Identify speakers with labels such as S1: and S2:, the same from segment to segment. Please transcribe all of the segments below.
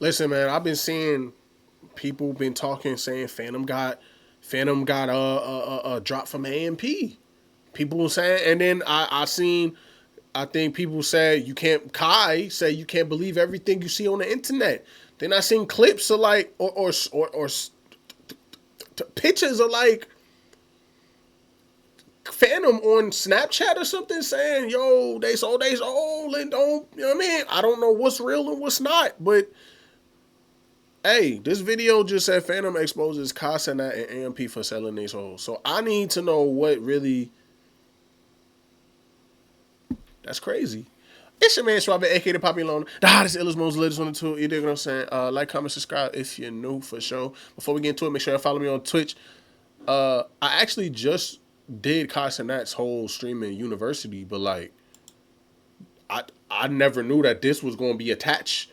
S1: Listen, man, I've been seeing people been talking, saying Fanum got a drop from AMP. People saying, and then I think people said Kai said you can't believe everything you see on the internet. Then I seen clips of like, or pictures of like Fanum on Snapchat or something saying, yo, they sold, and don't, you know what I mean? I don't know what's real and what's not, but hey, this video just said Fanum exposes Kai, Cenat, and AMP for selling these hoes. So I need to know what really. That's crazy. It's your man Swabby, aka the Poppy Loner. The hottest, illest, most latest on the tool. You dig what I'm saying? Like, comment, subscribe if you're new for sure. Before we get into it, make sure you follow me on Twitch. I actually just did Kai Cenat's whole streaming university, but like, I never knew that this was going to be attached.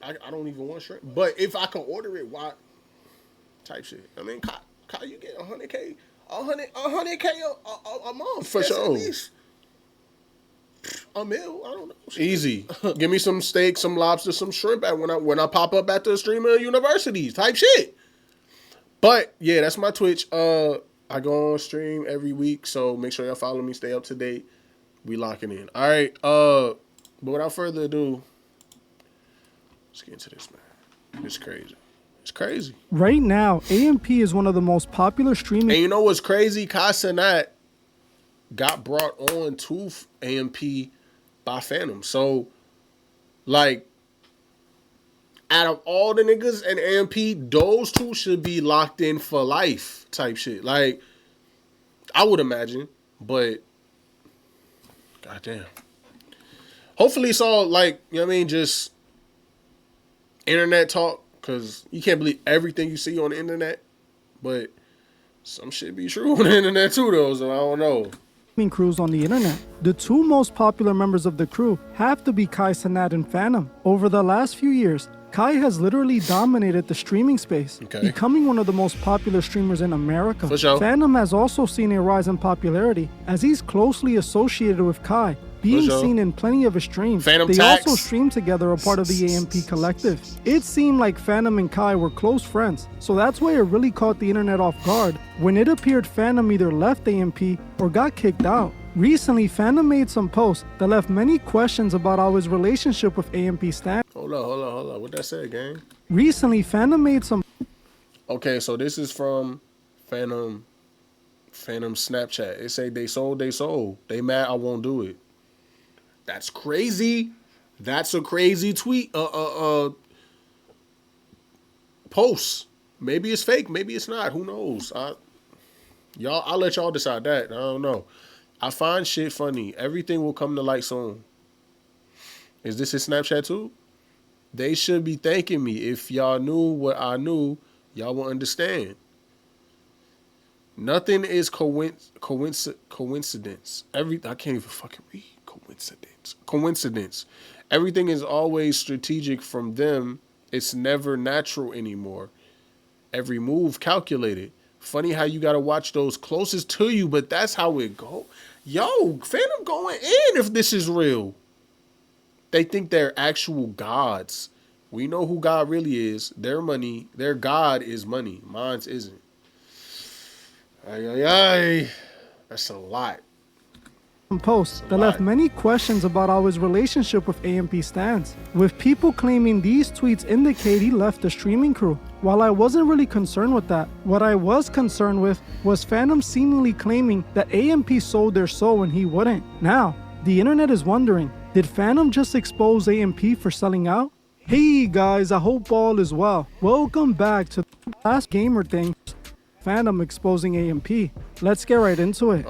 S1: I don't even want shrimp, but if I can order it, why? Type shit. I mean, Kai, you get 100K, 100K a month for sure. At least a meal, I don't know. Easy. Give me some steak, some lobster, some shrimp when I pop up at the streamer universities type shit. But yeah, that's my Twitch. I go on stream every week, so make sure y'all follow me, stay up to date. We locking in. All right. But without further ado, let's get into this, man. It's crazy. It's crazy.
S2: Right now, AMP is one of the most popular streaming.
S1: And you know what's crazy? Kai Cenat got brought on to AMP by Fanum. So, like, out of all the niggas and AMP, those two should be locked in for life type shit. Like, I would imagine, but goddamn. Hopefully it's all like, you know what I mean, just internet talk, because you can't believe everything you see on the internet, but some shit be true on the internet too, though, so I don't know.
S2: Crews on the internet. The two most popular members of the crew have to be Kai Cenat and Fanum. Over the last few years, Kai has literally dominated the streaming space, becoming one of the most popular streamers in America.
S1: For sure.
S2: Fanum has also seen a rise in popularity as he's closely associated with Kai, being seen in plenty of his streams. They also stream together, a part of the AMP collective. It seemed like Fanum and Kai were close friends, so that's why it really caught the internet off guard when it appeared Fanum either left AMP or got kicked out. Recently, Fanum made some posts that left many questions about how his relationship with AMP stands.
S1: Hold on. What that say, gang?
S2: Recently, Fanum made some...
S1: Okay, so this is from Fanum Snapchat. It say they sold. They mad I won't do it. That's crazy. That's a crazy tweet. Post. Maybe it's fake. Maybe it's not. Who knows? I'll let y'all decide that. I don't know. I find shit funny. Everything will come to light soon. Is this his Snapchat too? They should be thanking me. If y'all knew what I knew, y'all will understand. Nothing is coincidence. I can't even fucking read. Coincidence. Everything is always strategic from them. It's never natural anymore. Every move calculated. Funny how you got to watch those closest to you, but that's how it go. Yo, Fanum going in if this is real. They think they're actual gods. We know who God really is. Their money, their God is money. Mine's isn't. Ay. That's a lot.
S2: Posts that left many questions about how his relationship with AMP stands, with people claiming these tweets indicate he left the streaming crew. While I wasn't really concerned with that, what I was concerned with was Fanum seemingly claiming that AMP sold their soul and he wouldn't. Now, the internet is wondering, did Fanum just expose AMP for selling out? Hey guys, I hope all is well. Welcome back to the last gamer thing, Fanum exposing AMP. Let's get right into it.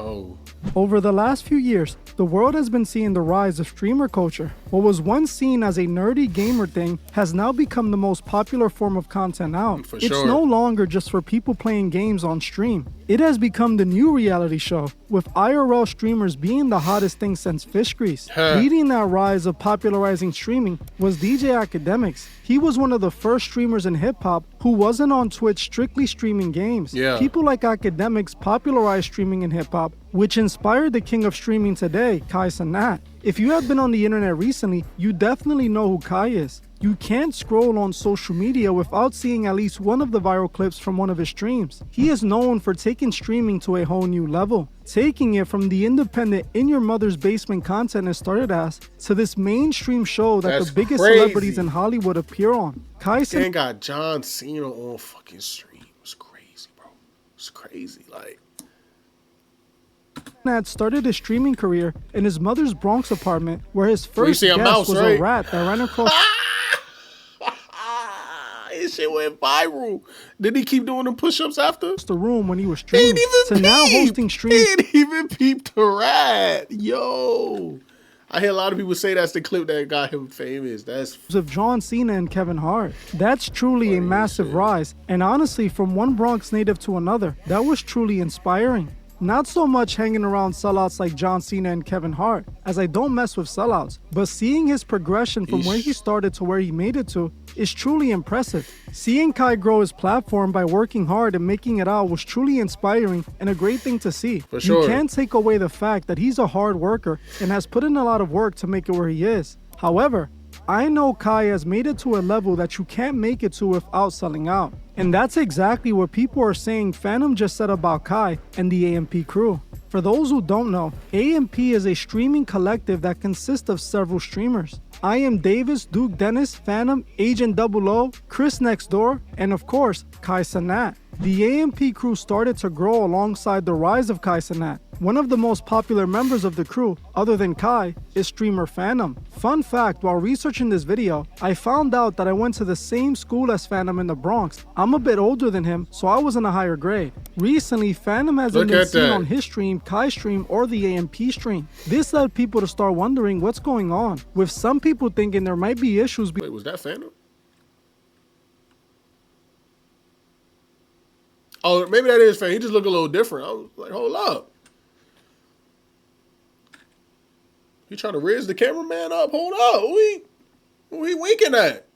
S2: Over the last few years, the world has been seeing the rise of streamer culture. What was once seen as a nerdy gamer thing has now become the most popular form of content out. It's no longer just for people playing games on stream. It has become the new reality show, with IRL streamers being the hottest thing since fish grease. Leading that rise of popularizing streaming was DJ Academics. He was one of the first streamers in hip-hop who wasn't on Twitch strictly streaming games. People like Academics popularized streaming in hip-hop, which inspired the king of streaming today, Kai Cenat. If you have been on the internet recently, you definitely know who Kai is. You can't scroll on social media without seeing at least one of the viral clips from one of his streams. He is known for taking streaming to a whole new level, taking it from the independent in your mother's basement content it started as to this mainstream show that the biggest celebrities in Hollywood appear on. Kai
S1: Cenat got John Cena on fucking stream. It's crazy, bro. It's crazy. Like,
S2: Cenat started his streaming career in his mother's Bronx apartment, where his first guest
S1: mouse,
S2: was
S1: right?
S2: a rat that ran across
S1: his shit went viral. Did he keep doing the push-ups after?
S2: the room when he was streaming. To now hosting streams.
S1: He didn't even peep the rat. Yo. I hear a lot of people say that's the clip that got him famous. That's
S2: of John Cena and Kevin Hart. That's truly a massive rise. And honestly, from one Bronx native to another, that was truly inspiring. Not so much hanging around sellouts like John Cena and Kevin Hart, as I don't mess with sellouts, but seeing his progression from where he started to where he made it to is truly impressive. Seeing Kai grow his platform by working hard and making it out was truly inspiring and a great thing to see.
S1: For sure.
S2: You can't take away the fact that he's a hard worker and has put in a lot of work to make it where he is. However, I know Kai has made it to a level that you can't make it to without selling out. And that's exactly what people are saying Fanum just said about Kai and the AMP crew. For those who don't know, AMP is a streaming collective that consists of several streamers. I am Davis, Duke Dennis, Fanum, Agent 00, Chris Next Door, and of course, Kai Cenat. The AMP crew started to grow alongside the rise of Kai Cenat. One of the most popular members of the crew, other than Kai, is streamer Fanum. Fun fact, while researching this video, I found out that I went to the same school as Fanum in the Bronx. I'm a bit older than him, so I was in a higher grade. Recently, Fanum hasn't been seen on his stream, Kai's stream, or the AMP stream. This led people to start wondering what's going on, with some people thinking there might be issues.
S1: Wait, was that Fanum? Oh, maybe that is Fanum. He just looked a little different. I was like, hold up. You trying to raise the cameraman up? Hold up. Who we winking at?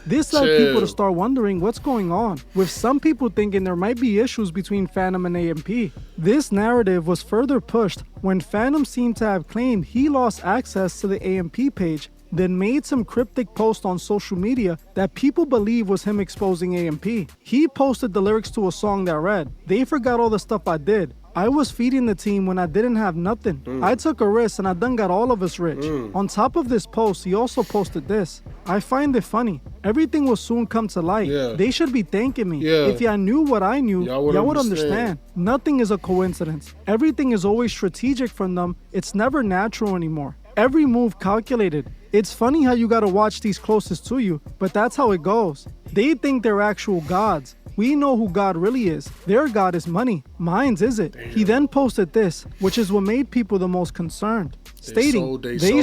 S2: This led people to start wondering what's going on, with some people thinking there might be issues between Fanum and AMP. This narrative was further pushed when Fanum seemed to have claimed he lost access to the AMP page, then made some cryptic post on social media that people believe was him exposing AMP. He posted the lyrics to a song that read, "They forgot all the stuff I did. I was feeding the team when I didn't have nothing. I took a risk and I done got all of us rich." On top of this post, he also posted this. "I find it funny. Everything will soon come to light. They should be thanking me. If y'all knew what I knew, y'all would understand. Nothing is a coincidence. Everything is always strategic from them. It's never natural anymore. Every move calculated. It's funny how you gotta watch these closest to you, but that's how it goes. They think they're actual gods. We know who God really is. Their God is money. Mine's isn't." He then posted this, which is what made people the most concerned, stating, they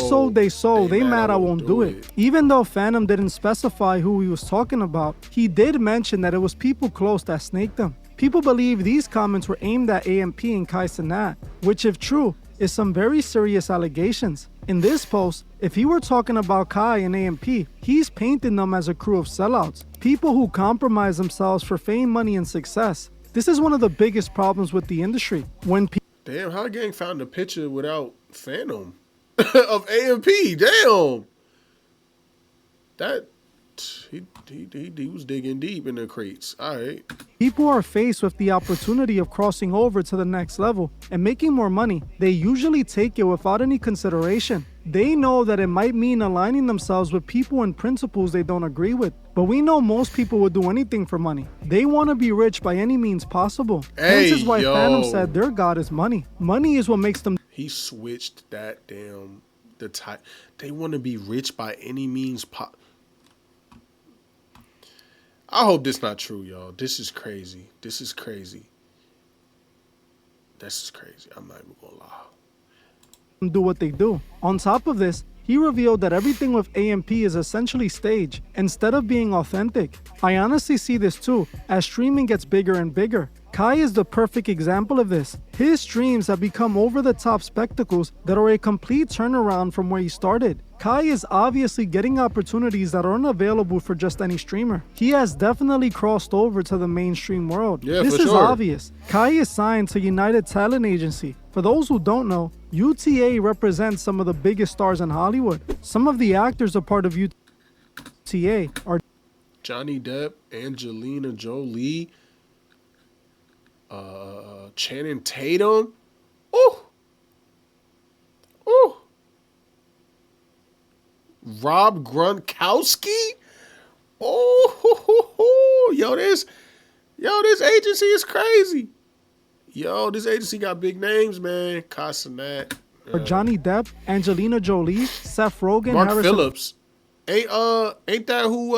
S2: sold, they mad I won't do it. Even though Fanum didn't specify who he was talking about, he did mention that it was people close that snaked them. People believe these comments were aimed at AMP and Kai Cenat, which if true, is some very serious allegations. In this post, if he were talking about Kai and AMP, he's painting them as a crew of sellouts, people who compromise themselves for fame, money, and success. This is one of the biggest problems with the industry. When
S1: Damn, how the gang found a picture without Fanum of AMP? Damn. That he was digging deep in the crates. All right.
S2: people are faced with the opportunity of crossing over to the next level and making more money, they usually take it without any consideration. They know that it might mean aligning themselves with people and principles they don't agree with. But we know most people would do anything for money. They want to be rich by any means possible. This is why Fanum said their God is money. Money is what makes them.
S1: He switched that They want to be rich by any means possible. I hope this not true, y'all. This is crazy. This is crazy. This is crazy. I'm not even gonna lie.
S2: Do what they do. On top of this, he revealed that everything with AMP is essentially staged instead of being authentic. I honestly see this too, as streaming gets bigger and bigger. Kai is the perfect example of this. His streams have become over-the-top spectacles that are a complete turnaround from where he started. Kai is obviously getting opportunities that aren't available for just any streamer. He has definitely crossed over to the mainstream world.
S1: Yeah,
S2: this
S1: for
S2: is
S1: sure.
S2: obvious. Kai is signed to United Talent Agency. For those who don't know, UTA represents some of the biggest stars in Hollywood. Some of the actors a part of UTA are
S1: Johnny Depp, Angelina Jolie, Channing Tatum. Ooh. Ooh. Rob Gronkowski. Oh, yo, this agency is crazy. Yo, this agency got big names, man. Cenat.
S2: Johnny Depp, Angelina Jolie, Seth Rogen,
S1: Mark
S2: Harrison
S1: Phillips. Ain't that who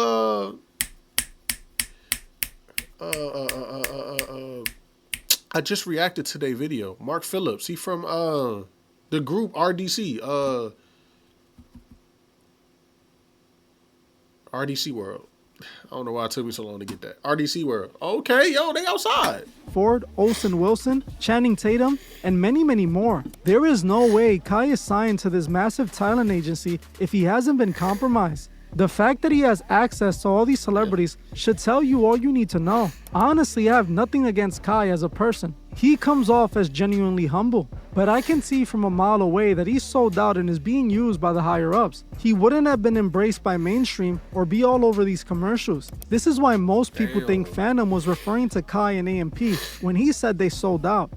S1: I just reacted to their video. Mark Phillips. He from the group RDC. RDC World. I don't know why it took me so long to get that. RDC World. Okay, yo, they outside.
S2: Ford, Olsen Wilson, Channing Tatum, and many, many more. There is no way Kai is signed to this massive talent agency if he hasn't been compromised. The fact that he has access to all these celebrities should tell you all you need to know. Honestly, I have nothing against Kai as a person. He comes off as genuinely humble, but I can see from a mile away that he's sold out and is being used by the higher-ups. He wouldn't have been embraced by mainstream or be all over these commercials. This is why most people think Fanum was referring to Kai and AMP when he said they sold out.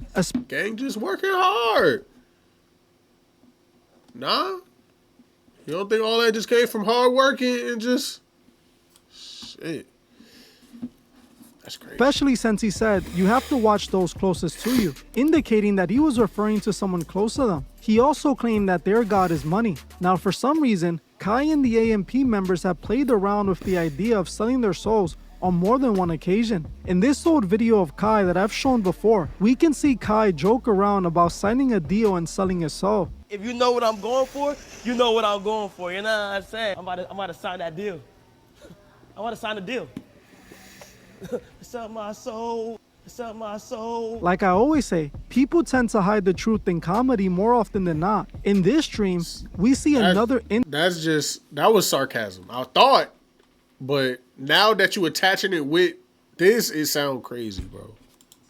S1: Gang just working hard. Nah? You don't think all that just came from hard working and just... Shit. That's crazy.
S2: Especially since he said, you have to watch those closest to you, indicating that he was referring to someone close to them. He also claimed that their god is money. Now, for some reason, Kai and the AMP members have played around with the idea of selling their souls on more than one occasion. In this old video of Kai that I've shown before, we can see Kai joke around about signing a deal and selling his soul.
S3: If you know what I'm going for, you know what I'm going for. You know what I'm saying? I'm about to sign that deal. I want to sign the deal. Sell my soul. Sell my soul.
S2: Like I always say, people tend to hide the truth in comedy more often than not. In this stream, we see
S1: that was sarcasm. I thought, but now that you attaching it with this, it sounds crazy, bro.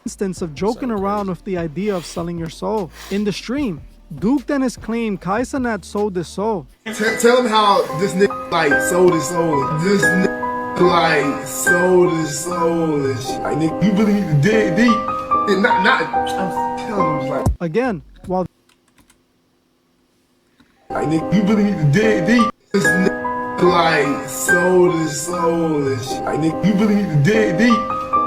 S2: Instance of joking around with the idea of selling your soul. In the stream, Duke Dennis claimed Kai Cenat sold his soul.
S4: Tell him how this nigga like sold his soul. This nigga like sold his soul and shit. Like nigga, you really need to dig deep. And I'm telling him like
S2: again, while
S4: like nigga, you really need to dig deep. This nigga like sold his soul and shit. Like nigga, you really need to dig deep.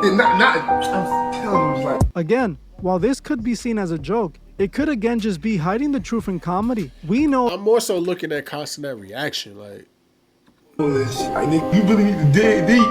S4: And I'm telling him like
S2: again, while this could be seen as a joke, it could again just be hiding the truth in comedy. We know
S1: I'm more so looking at Cenat reaction, like
S4: nigga, you really need to dig deep.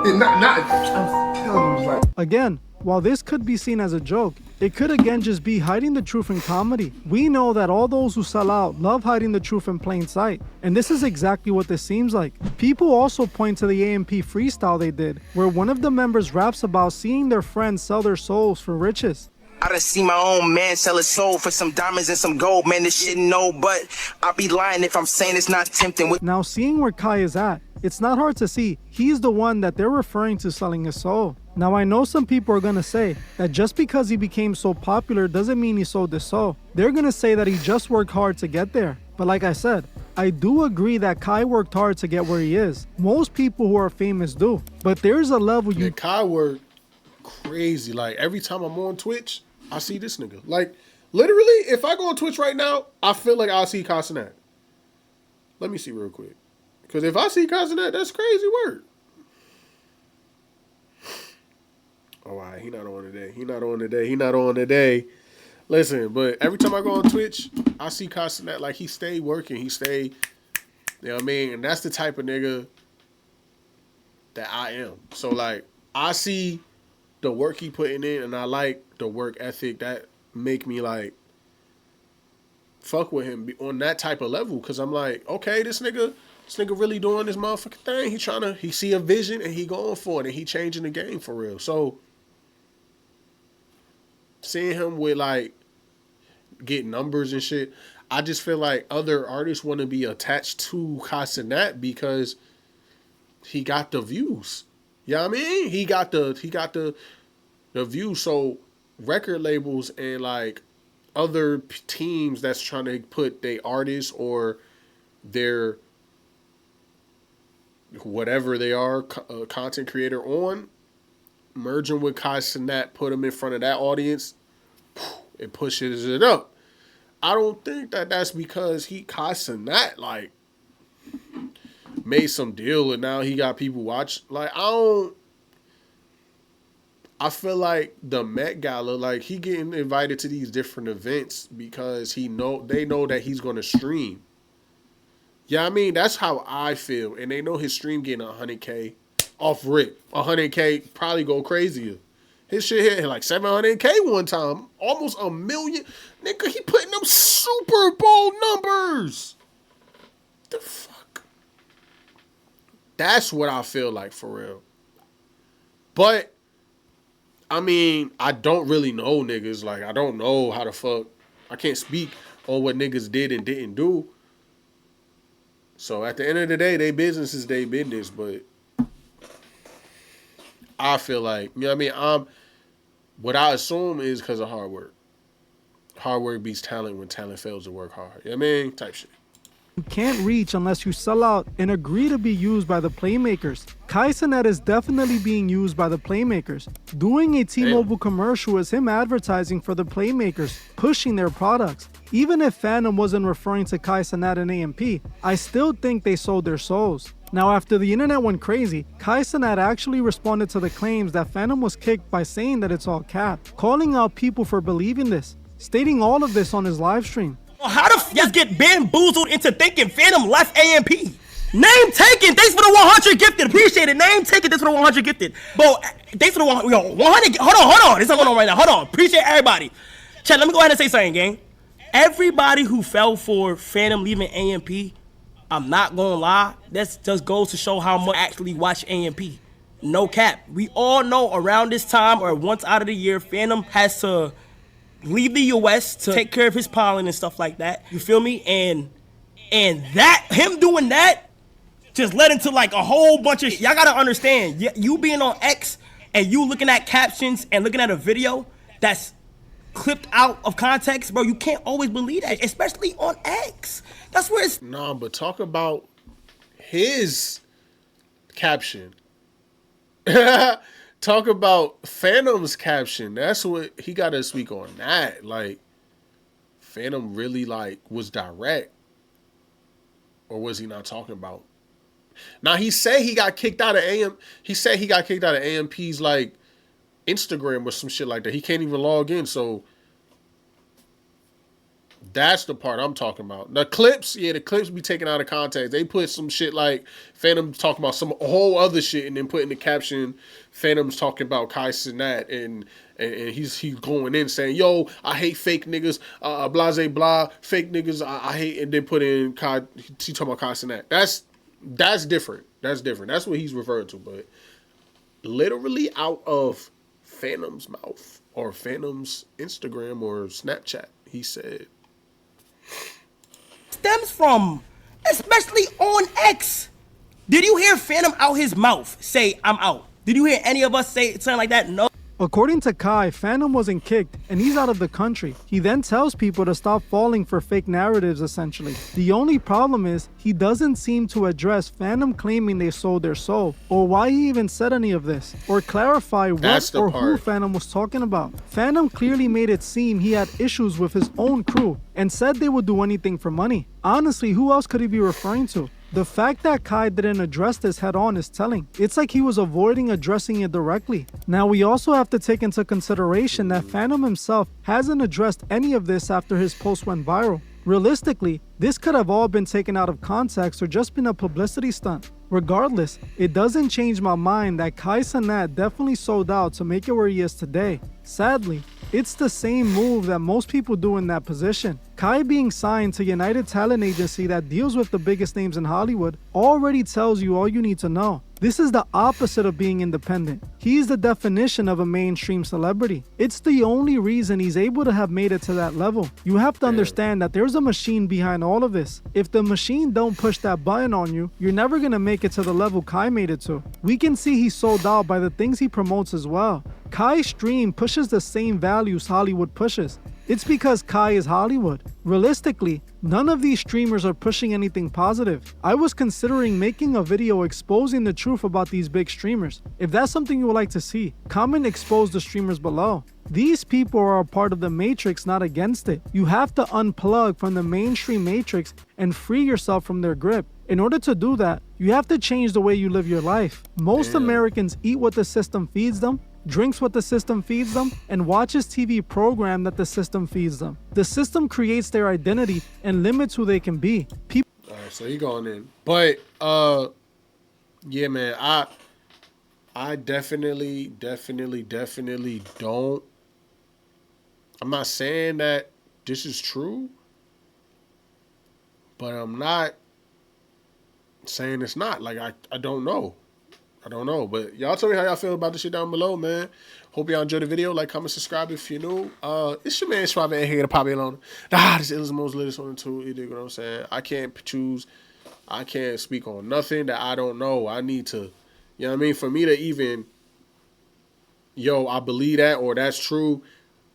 S4: And I'm telling him like
S2: again, while this could be seen as a joke, it could again just be hiding the truth in comedy. We know that all those who sell out love hiding the truth in plain sight. And this is exactly what this seems like. People also point to the AMP freestyle they did, where one of the members raps about seeing their friends sell their souls for riches.
S5: I done see my own man sell his soul for some diamonds and some gold, man, this shit no, but I'll be lying if I'm saying it's not tempting.
S2: Now, seeing where Kai is at, it's not hard to see he's the one that they're referring to selling his soul. Now, I know some people are gonna say that just because he became so popular doesn't mean he sold his soul. They're gonna say that he just worked hard to get there. But like I said, I do agree that Kai worked hard to get where he is. Most people who are famous do. But there's a level you...
S1: Kai worked crazy. Like, every time I'm on Twitch, I see this nigga. Like, literally, if I go on Twitch right now, I feel like I'll see Cenat. Let me see real quick. Because if I see Cenat, that's crazy work. Oh, all right, he not on today. He not on today. He not on today. Listen, but every time I go on Twitch, I see Cenat. Like, he stay working. He stay, you know what I mean? And that's the type of nigga that I am. So, like, I see the work he putting in, and I like the work ethic that make me, like, fuck with him on that type of level. Because I'm like, okay, this nigga really doing this motherfucking thing. He see a vision, and he going for it, and he changing the game for real. So, seeing him with, like, get numbers and shit, I just feel like other artists want to be attached to Cenat because he got the views. You know what I mean? He got the views. So record labels and like other teams that's trying to put their artists or their whatever they are, content creator on, merging with Cenat, put him in front of that audience, it pushes it up. I don't think that that's because Cenat like made some deal and now he got people watch. Like I feel like the Met Gala, like he getting invited to these different events because they know that he's gonna stream. Yeah, I mean that's how I feel, and they know his stream getting 100K off rip. 100K probably go crazier. His shit hit like 700K one time, almost 1 million. Nigga, he putting them Super Bowl numbers. The fuck? That's what I feel like for real. But I mean, I don't really know niggas. Like, I don't know how the fuck. I can't speak on what niggas did and didn't do. So at the end of the day, they business is they business. But I feel like, you know what I mean? What I assume is because of hard work. Hard work beats talent when talent fails to work hard. You know what I mean? Type shit.
S2: You can't reach unless you sell out and agree to be used by the playmakers. Cenat is definitely being used by the playmakers. Doing a T-Mobile commercial is him advertising for the playmakers, pushing their products. Even if Fanum wasn't referring to Cenat and AMP, I still think they sold their souls. Now, after the internet went crazy, Cenat actually responded to the claims that Fanum was kicked by saying that it's all cap, calling out people for believing this, stating all of this on his live stream.
S3: How the f y'all get bamboozled into thinking Fanum left AMP? Name taken. Thanks for the 100 gifted. Appreciate it. Name taken. Thanks for the 100 gifted. Bro, thanks for the 100. 100. Hold on. This is going on right now. Hold on. Appreciate everybody. Chat, let me go ahead and say something, gang. Everybody who fell for Fanum leaving AMP, I'm not going to lie. That just goes to show how much actually watch AMP. No cap. We all know around this time or once out of the year, Fanum has to leave the US to take care of his pollen and stuff like that. You feel me? And that, him doing that, just led into like a whole bunch of y'all gotta understand, you being on X and you looking at captions and looking at a video that's clipped out of context, bro, you can't always believe that, especially on X. That's where it's...
S1: Nah, but talk about his caption. Talk about Fanum's caption. That's what he got to speak on that. Like, Fanum really like was direct, or was he not talking about? Now he said he got kicked out of He said he got kicked out of AMP's like Instagram or some shit like that. He can't even log in. So that's the part I'm talking about. The clips, the clips be taken out of context. They put some shit like Fanum talking about some whole other shit and then put in the caption, Fanum's talking about Cenat and he's going in saying, yo, I hate fake niggas, blase blah, fake niggas, I hate, and then put in he talking about Cenat. That's different. That's different. That's what he's referring to. But literally out of Fanum's mouth or Fanum's Instagram or Snapchat, he said,
S3: stems from, especially on X. Did you hear Fanum out his mouth say, I'm out? Did you hear any of us say something like that? No.
S2: According to Kai, Fanum wasn't kicked and he's out of the country. He then tells people to stop falling for fake narratives essentially. The only problem is he doesn't seem to address Fanum claiming they sold their soul, or why he even said any of this, or clarify what or who Fanum was talking about. Fanum clearly made it seem he had issues with his own crew and said they would do anything for money. Honestly, who else could he be referring to? The fact that Kai didn't address this head on is telling. It's like he was avoiding addressing it directly. Now, we also have to take into consideration that Fanum himself hasn't addressed any of this after his post went viral. Realistically, this could have all been taken out of context or just been a publicity stunt. Regardless, it doesn't change my mind that Cenat definitely sold out to make it where he is today. Sadly, it's the same move that most people do in that position. Kai being signed to United Talent Agency that deals with the biggest names in Hollywood already tells you all you need to know. This is the opposite of being independent. He's the definition of a mainstream celebrity. It's the only reason he's able to have made it to that level. You have to understand that there's a machine behind all of this. If the machine don't push that button on you, you're never gonna make it to the level Kai made it to. We can see he's sold out by the things he promotes as well. Kai's stream pushes the same values Hollywood pushes. It's because Kai is Hollywood. Realistically, none of these streamers are pushing anything positive. I was considering making a video exposing the truth about these big streamers. If that's something you would like to see, comment expose the streamers below. These people are a part of the matrix, not against it. You have to unplug from the mainstream matrix and free yourself from their grip. In order to do that, you have to change the way you live your life. Most Americans eat what the system feeds them, drinks what the system feeds them, and watches TV program that the system feeds them. The system creates their identity and limits who they can be. People.
S1: All right, so he going in, but yeah, man, I definitely don't. I'm not saying that this is true, but I'm not saying it's not. Like I don't know. I don't know, but y'all tell me how y'all feel about this shit down below, man. Hope y'all enjoyed the video. Like, comment, subscribe if you're new. It's your man Suave here to pop in on. This is the most latest on the tool. You dig what I'm saying? I can't choose. I can't speak on nothing that I don't know. I need to, you know what I mean? For me to even, I believe that or that's true,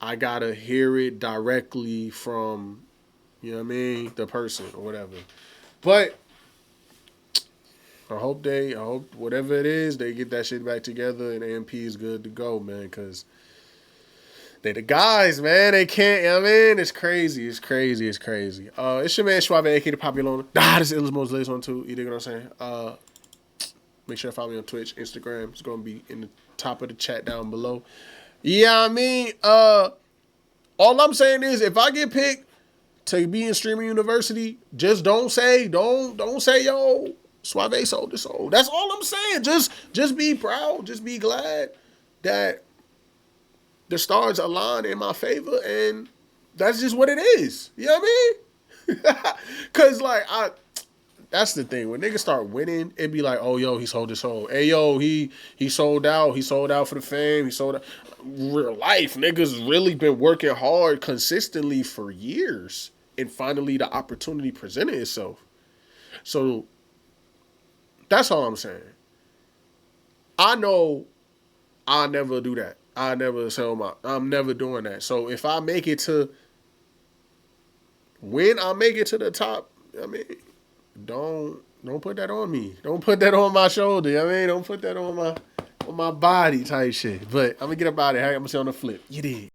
S1: I gotta hear it directly from, you know what I mean, the person or whatever. But I hope whatever it is, they get that shit back together and AMP is good to go, man, because they the guys, man. They can't, you know what I mean? It's crazy. It's your man Suave, aka the Popular. This is the most latest one too. You dig what I'm saying? Make sure to follow me on Twitch, Instagram. It's gonna be in the top of the chat down below. Yeah, I mean, all I'm saying is if I get picked to be in streaming university, just don't say yo, Suave sold his soul. That's all I'm saying. Just be proud. Just be glad that the stars align in my favor, and that's just what it is. You know what I mean? Cause like that's the thing. When niggas start winning, it be like, oh yo, he sold his soul. Hey yo, he sold out. He sold out for the fame. He sold out. Real life, niggas really been working hard consistently for years, and finally the opportunity presented itself. So that's all I'm saying. I know I'll never do that. I never sell I'm never doing that. So if I make it to when I make it to the top, I mean, don't put that on me. Don't put that on my shoulder. I mean, don't put that on my body type shit. But I'm gonna get up out of here. I'm gonna say on the flip. You did.